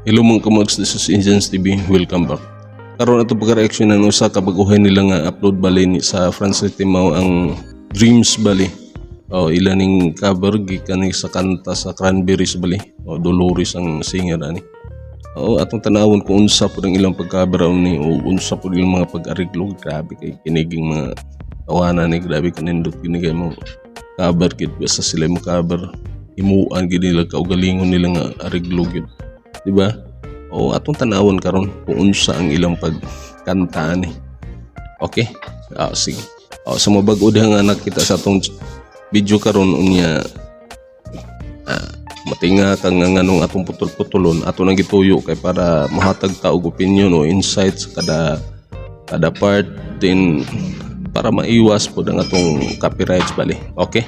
Hello mga kamags, this is Indians TV. Welcome back. Karon ato pagka-reaction ng usa ka baguhay nila nga upload bali ni sa Francis Timao ang Dreams bali. Ilan ning cover gikan sa kanta sa Cranberries bali. Dolores ang singer ani. Atong tanawon kung unsa pud ang ilang pagcover ni o unsa pud ilang mga pag-ariglo. Grabe kay kiniging mga tawanan ni, grabe kanindot kini kay mo cover gid basta sila mo cover himuan gid nila kaugalingon nila nga ariglo gid. Diba? Atong tanawon karon kung unsa ang ilang pagkanta ni. Okay? Sige. Sa mga bag-o nga nakita sa atong video karon unya matinga kang nganong atong putol-putulon ato nang gituyo kay para mahatag ta og opinion o insights kada part din para maiwas pod ang atong copyrights bali. Okay?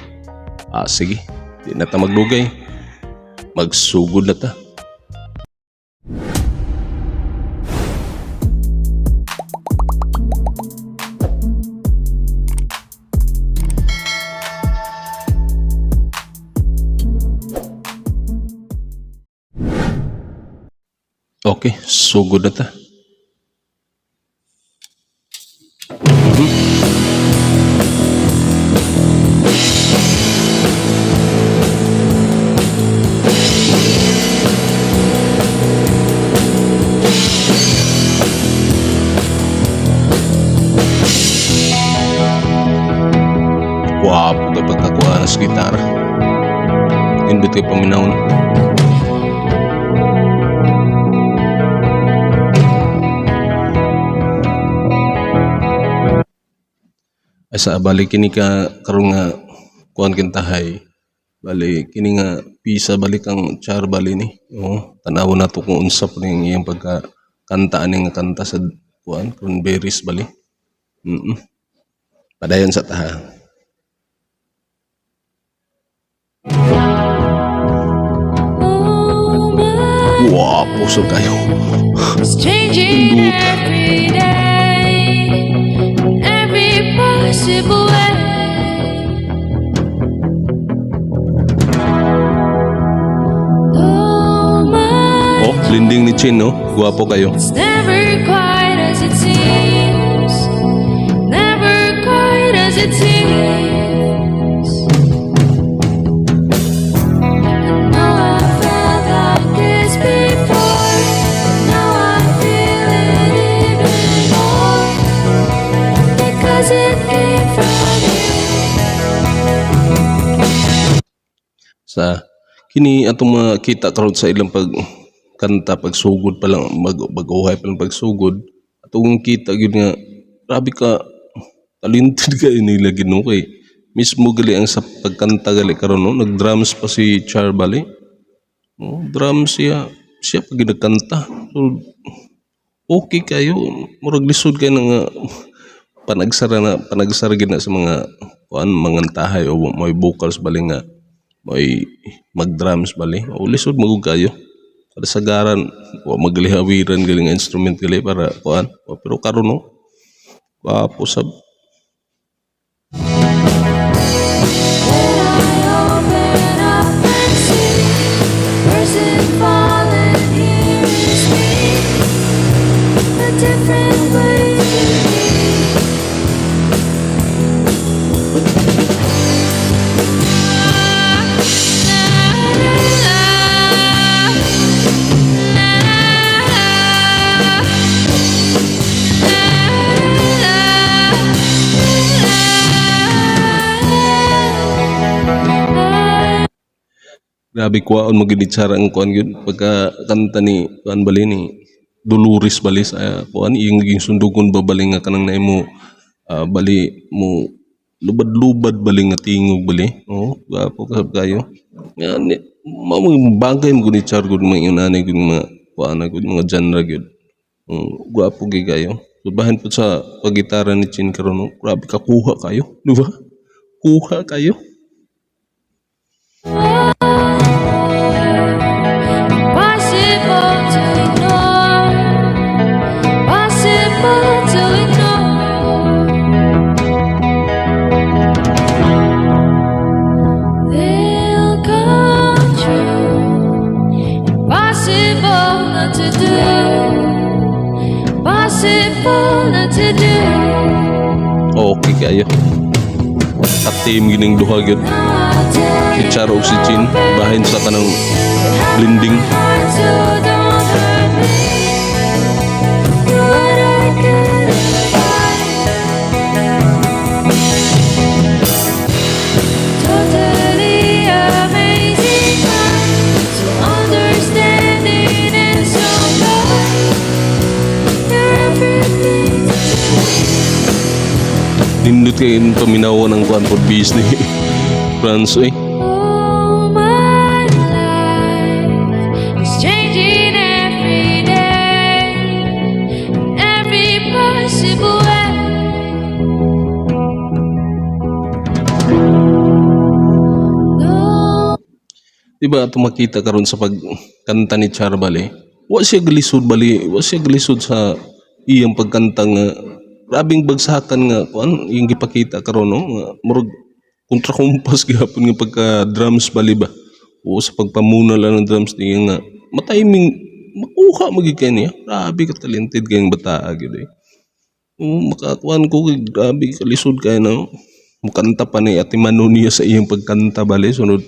Sige. Di na ta maglugay. Magsugod na ta. Okay, sugod na ta. Wapo kay pagkakuha sa gitara. Inbit kay paminahon. Sa bali kini ka karon nga kuan kintahay bali kini nga pisa balik ang char bali ni tanawon nato kung unsa pud ning iyang pagkakanta ani nga kanta sa kuan Cranberries bali. Padayon sa taha. Wow, puso kayo. It's changing every day, every possible way. Blending ni Chin, no? Guwapo kayo. It's never quite as it seems, never quite as it seems. I know I felt like this before, now I feel it even more, because it came from you. Sa kini atong makita karon sa ilang pagkanta pagsugod pa lang mag-uhay pa lang pagsugod atong kita gyud nga grabe ka talented ka nila gid no kay mismo gali ang sa pagkanta gali karon no nag-drums pa si Char bali. Drums siya pa gid nagkanta. So, okay kayo murag lisod kay nga panagsara gid na sa mga kuan mangantahay o may vocals bali nga may mag-drums bali o lisod magug kayo kada sagaran wa maglihawiran gali nga instrument gali para kuan pero karon no wapo sab. Grabe kuwaon mo gid tsara ang kuan gyud pagka kanta ni kuan bali ni Dolores bali sa kuan iyang naging sundugon ba bali nga kanang naimo bali mo lubad-lubad bali nga tingog bali. Gapo kasab kayo. Nga mamang bagay mo gud ni tsara gud mga inani gud mga kuan gud mga genre gud. Gapo gyud kayo. Subahan pud sa paggitara ni Chin karon no. Grabe ka kuha kayo, di ba? Kuha kayo. Impossible what to do. Possible not to do. Okay kayo. Tatim gining duha gyud. Now I tell Si you Charo ug si Chin bahin sa kanang blending. hard, so don't hurt me. What I couldn't find. Totally amazing mind, so understanding and so kind. You're everything to me. Nindot kay paminaw ng kuan pod bis ni France eh. Oh, my life is changing every day, in every possible way. No, Diba ato makita karon sa pagkanta ni Char bali. Wa siya galisod bali, wa siya galisod sa iyang pagkanta nga grabing bagsakan nga kuan yung gipakita karon no nga murag kontrakumpas gihapon nga pagka drums bali ba. O sa pagpamuna lang ng drums niya nga matiming makuha magiging niya. Grabe ka talented kayong bata gyud eh. Makakuan ko grabe kalisod kay no. Mukanta pa ni Ate Manu niya sa iyang pagkanta bali sunod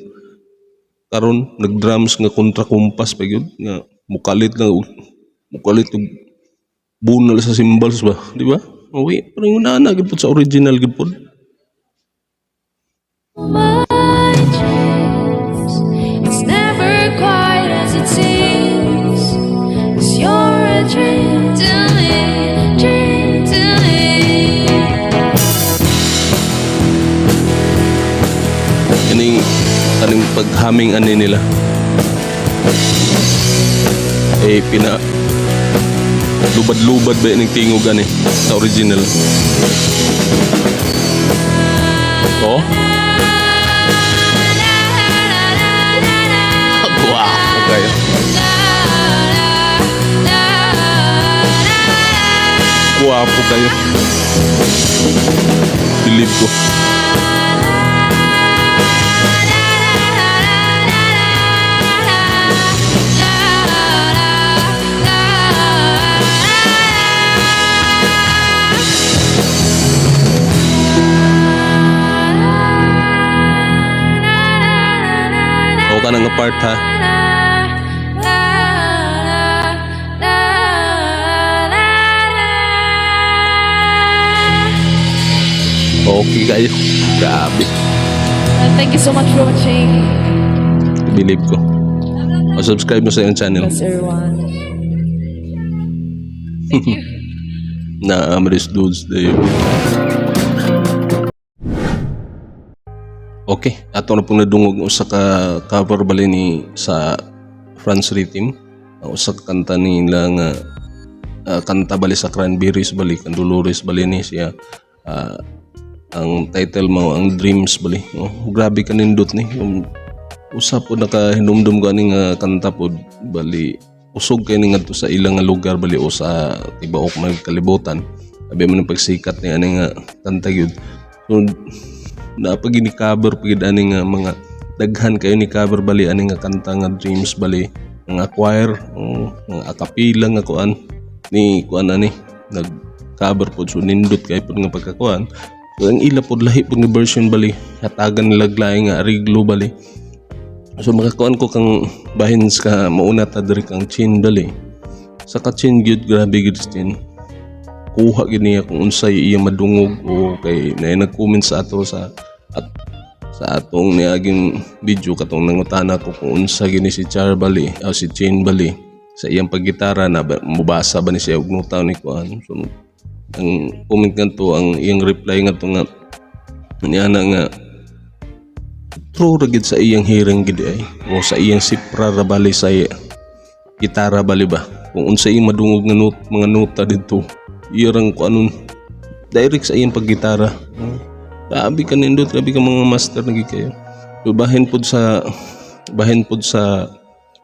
karon nagdrums nga kontra kumpas pa gyud nga mukalit og bunal sa cymbals ba di ba uwi parang una gid pud sa original gid pud my dreams, it's never quite as it seems. 'Cause you're a dream to me, dream to me. kaning paghaming ani nila eh pina lubad-lubad ba ning tingog ani sa original oh wow okay guwapo kayo believe ko o ka nang apart ha okay kayo grabe Thank you so much for watching. believe ko o subscribe mo sa iyong channel Yes, everyone. na Amaris Dudes Day. Okay, ato na pong nadungog usa ka cover bali ni sa France Rhythm. Ang usa ka kanta nila nga kanta bali sa Cranberries bali kan Dolores bali ni siya. Ang title mo ang Dreams bali. Oh, grabe ka nindot ni. Usa po nakahinumdum ko ani nga kanta pod bali usog kay ni ngadto sa ilang nga lugar bali o sa tibaok man kalibutan. Abi man ang pagsikat ni ani nga kanta gyud. So napag ni-cover pagid ani nga mga daghan kayo ni cover bali ani nga kanta nga Dreams bali nga choir nga akapila nga kuan ni kuan ani nag-cover pod so nindot kay pod nga pagkakuan so ang ila pod lahi pod nga version bali hatagan nila laing nga ariglo bali so makakuan ko kang bahin ka mauna ta diri kang Chin bali sa ka Chin gyud grabe gyud si Chin kuha gid niya kung unsay iya madungog o kay nay nag-comment sa ato sa atong niaging video katong nangutana ko kung unsa gini si Char bali o si Chin bali sa iyang paggitara na mubasa ba ni siya og nutaw ni kuan so ang comment ngadto ang iyang reply ngadto nga niya na nga true ra gid sa iyang hearing gid ay o sa iyang sipra ra bali sa gitara bali ba kung unsa iyang madungog nga mga nota didto irang ko anon direct sa iyang paggitara grabe ka nindot grabe ka mga master nagi kayo so bahin pod sa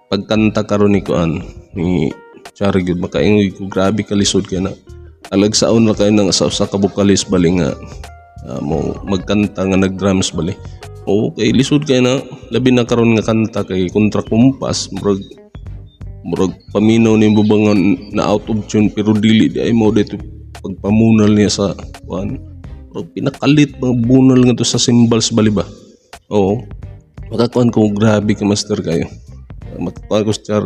pagkanta karon ni kuan ni Char gyud makaingoy ko grabe ka lisod kay na alagsaon ra kayo nang sa ka vocalist bali nga mo magkanta nga nag-drums bali okay lisod kay na labi na karon nga kanta kay kontra kumpas murag murag paminaw ni bubangan na out of tune pero dili di ay mo dito pagpamunal niya sa kuan. Murag pinakalit mga bunal nga to sa cymbals bali ba. Oo. Makakuan ko grabe ka master kayo. Makakuan ko si Char.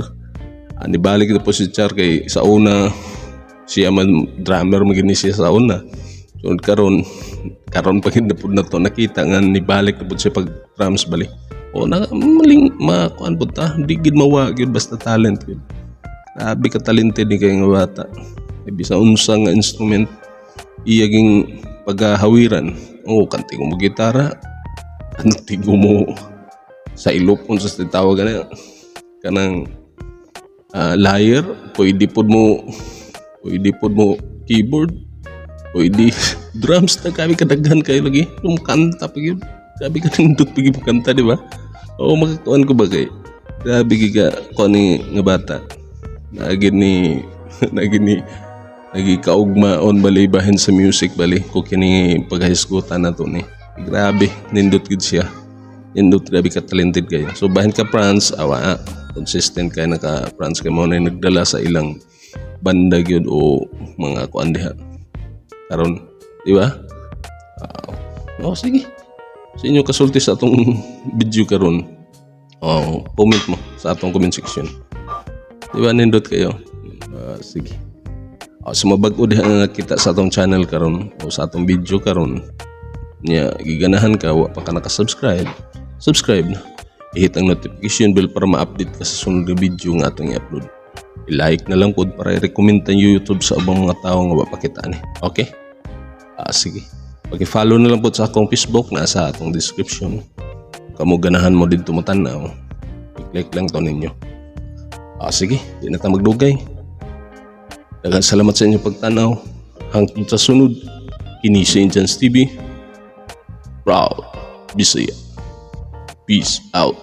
Nibalik na po si Char kay sa una siya man drummer magini siya sa una. So karon pag na po na to nakita nga nibalik na po siya pag drums bali. O na maling makuan po ta. Di gid mawa gyud basta talent gyud. Grabe ka talented ni kay nga bata. Bisa unsa nga instrument iyaging paghahawiran. O kanti mo gitara. Kanti mo sa ilopon sa tawag kanang lyre, pwede pod mo keyboard, pwede drums na kami kadaghan kayo lagi kanta pa yun, grabe ka nindot pagi mo kanta di ba? Oo, magkatuan ko ba kay grabe ka ko ni nga bata nagi kaugmaon bali bahin sa music bali ko kini paghisgutan na to ni grabe nindot gid siya. Nindot grabe ka talented kayo. So bahin ka France, awa consistent kayo naka France kayo mo na nagdala sa ilang banda gyud o mga kuan diha. Karon, di ba? Sige. Sa inyo kasulti sa atong video karon. Comment mo sa atong comment section. Di ba nindot kayo? Sige. Sumabag-o diha nga kita sa atong channel karon o sa atong video karon. Nya giganahan ka wa pa ka naka-subscribe. Subscribe na. I-hit ang notification bell para ma-update ka sa sunod na video nga atong i-upload. I-like na lang pod para i-recommend ang YouTube sa ubang mga tao nga mapakita ni. Okay? Sige. Paki-follow na lang pod sa akong Facebook na sa atong description. Kamo ganahan mo dito mo tanaw. I-click lang to ninyo. Sige. Di na ta magdugay. Daghang salamat sa inyo pagtanaw. Hangtod sa sunod. Kini sa Indians TV. Proud Bisaya. Peace out.